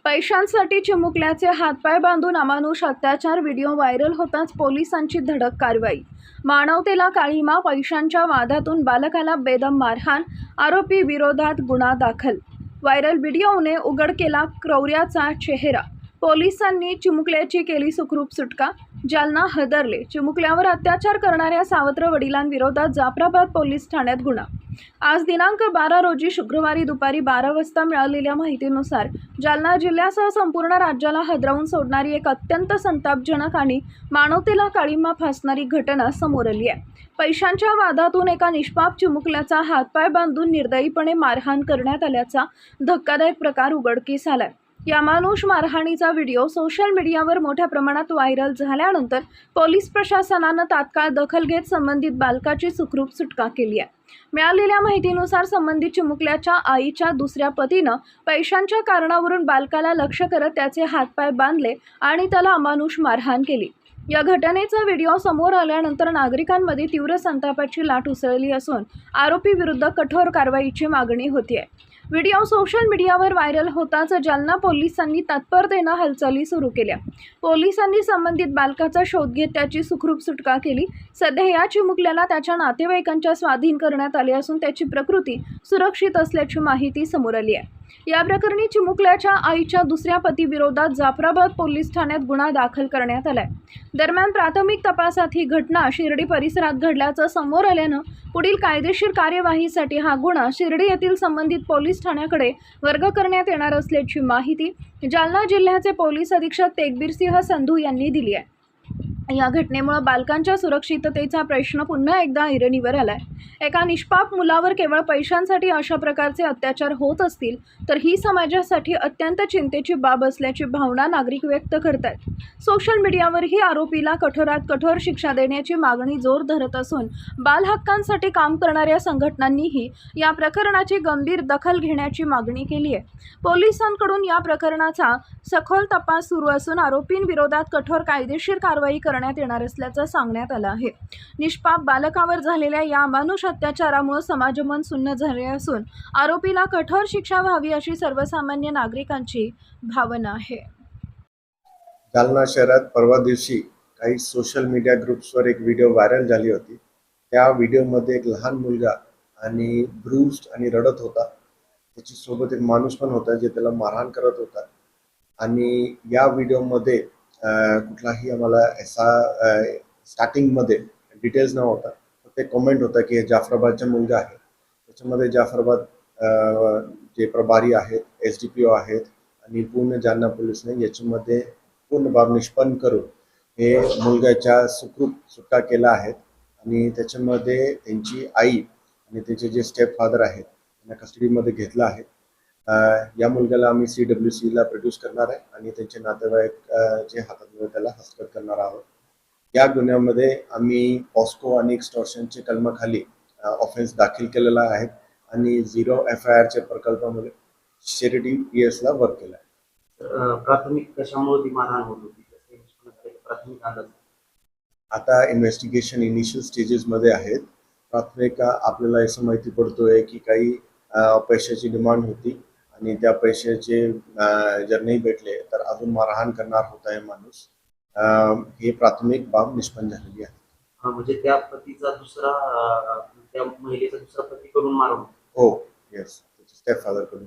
पैशांसाठी चिमुकल्याचे हातपाय बांधून अमानुष अत्याचार व्हिडिओ व्हायरल होताच पोलिसांची धडक कारवाई। मानवतेला काळीमा, पैशांच्या वादातून बालकाला बेदम मारहाण, आरोपी विरोधात गुन्हा दाखल। व्हायरल व्हिडिओने उघड केला क्रौर्याचा चेहरा। पोलिसांनी चिमुकल्याची केली सुखरूप सुटका। जालना हदरले, चिमुकल्यावर अत्याचार करणाऱ्या सावत्र वडिलांविरोधात जाफराबाद पोलीस ठाण्यात गुन्हा। आज दिनांक 12 रोजी शुक्रवारी दुपारी 12 वाजता मिळालेल्या माहितीनुसार जालना जिल्ह्यासह संपूर्ण राज्याला हादरवून सोडणारी एक अत्यंत संतापजनक आणि मानवतेला काळीमा फासणारी घटना समोर आली आहे। पैशांच्या वादातून एका निष्पाप चिमुकल्याचा हातपाय बांधून निर्दयीपणे मारहाण करण्यात आल्याचा धक्कादायक प्रकार उघडकीस आलाय। या मानुष मारहाणीचा व्हिडिओ सोशल मीडियावर मोठ्या प्रमाणात व्हायरल झाल्यानंतर पोलीस प्रशासनानं तात्काळ दखल घेत संबंधित बालकाची सुखरूप सुटका केली आहे। मिळालेल्या माहितीनुसार संबंधित चिमुकल्याच्या आईच्या दुसऱ्या पतीनं पैशांच्या कारणावरून बालकाला लक्ष्य करत त्याचे हातपाय बांधले आणि त्याला अमानुष मारहाण केली। या घटनेचा व्हिडिओ समोर आल्यानंतर नागरिकांमध्ये तीव्र संतापाची लाट उसळली असून आरोपी विरुद्ध कठोर कारवाईची मागणी होतीये। व्हिडिओ सोशल मीडियावर व्हायरल होताच जालना पोलिसांनी तत्परतेने हालचाली सुरू केल्या। पोलिसांनी संबंधित बालकाचा शोध घेत त्याची सुखरूप सुटका केली। सध्या या चिमुकल्याला त्याच्या नातेवाईकांच्या स्वाधीन करण्यात आले असून त्याची प्रकृती सुरक्षित असल्याची माहिती समोर आली आहे। या प्रकरणी चिमुकल्याच्या आईच्या दुसऱ्या पतीविरोधात जाफराबाद पोलीस ठाण्यात गुन्हा दाखल करण्यात आलाय। दरम्यान प्राथमिक तपासात ही घटना शिर्डी परिसरात घडल्याचं समोर आल्यानं पुढील कायदेशीर कार्यवाहीसाठी हा गुन्हा शिर्डी येथील संबंधित पोलीस ठाण्याकडे वर्ग करण्यात येणार असल्याची माहिती जालना जिल्ह्याचे पोलीस अधीक्षक तेगबीरसिंह संधू यांनी दिली आहे। या घटनेमुळे बालकांच्या सुरक्षिततेचा प्रश्न पुन्हा एकदा ऐरणीवर आलाय। एका निष्पाप मुलावर केवळ पैशांसाठी अशा प्रकारचे अत्याचार होत असतील तर ही समाजासाठी अत्यंत चिंतेची बाब असल्याची भावना नागरिक व्यक्त करतात। सोशल मीडियावरही आरोपीला कठोरात कठोर शिक्षा देण्याची मागणी जोर धरत असून बाल हक्कांसाठी काम करणाऱ्या संघटनांनीही या प्रकरणाची गंभीर दखल घेण्याची मागणी केली आहे। पोलिसांकडून या प्रकरणाचा सखोल तपास सुरू असून आरोपींविरोधात कठोर कायदेशीर कारवाई करण्यात येणार असल्याचं सांगण्यात आलं आहे। निष्पाप बालकावर झालेल्या या अमानुष अत्याचारामुळे समाजमन सुन्न झाले असून आरोपीला कठोर शिक्षा व्हावी अशी सर्वसामान्य नागरिकांची भावना आहे। जालना शहरात परवा दिवशी काही सोशल मीडिया ग्रुप्सवर एक व्हिडिओ व्हायरल झाली होती। त्या व्हिडिओमध्ये एक लहान मुलगा आणि ब्रूस्ड आणि रडत होता। त्याची सोबत एक माणूस पण होता जे त्याला मारहाण करत होता। आणि या व्हिडिओमध्ये कुठलाही आम्हाला असा स्टार्टिंगमध्ये डिटेल्स नव्हता, फक्त एक कमेंट होता की हे जाफराबादचा मुलगा आहे। त्याच्यामध्ये जाफराबाद जे प्रभारी आहेत, SDPO आहेत आणि पूर्ण जालना पोलिसने याच्यामध्ये पूर्ण बाब निष्पन्न करून हे मुलगाच्या सुखरूप सुटका केला आहे। आणि त्याच्यामध्ये त्यांची आई आणि त्याचे जे स्टेप फादर आहेत त्यांना कस्टडीमध्ये घेतलं आहे। या मुलग्याला आम्ही CWC ला प्रोड्यूस करणार आहे आणि त्यांचे नातेवाईक जे हातात त्याला हस्तगत करणार आहोत। या गुन्ह्यामध्ये आम्ही पॉस्को आणि एक्स्टॉर्शनचे कलमाखाली ऑफेन्स दाखल केलेला आहे आणि 0 FIRच्या प्रकल्पामध्ये शिर्डी PS ला वर्क केला आहे। प्राथमिक कशामुळे ती मारहाण होत होती प्राथमिक अंदाज आता इन्व्हेस्टिगेशन इनिशियल स्टेजेसमध्ये आहेत। प्राथमिक आपल्याला असं माहिती पडतोय की काही पैशाची डिमांड होती आणि त्या पैशाचे जर नाही भेटले तर अजून मारहाण करणार होता हे माणूस। हे प्राथमिक बाब निष्पन्न झालेली आहे। म्हणजे त्या पतीचा दुसरा त्या महिलेचा दुसरा पती करून मारून हो, येस, स्टेप फादर कडून।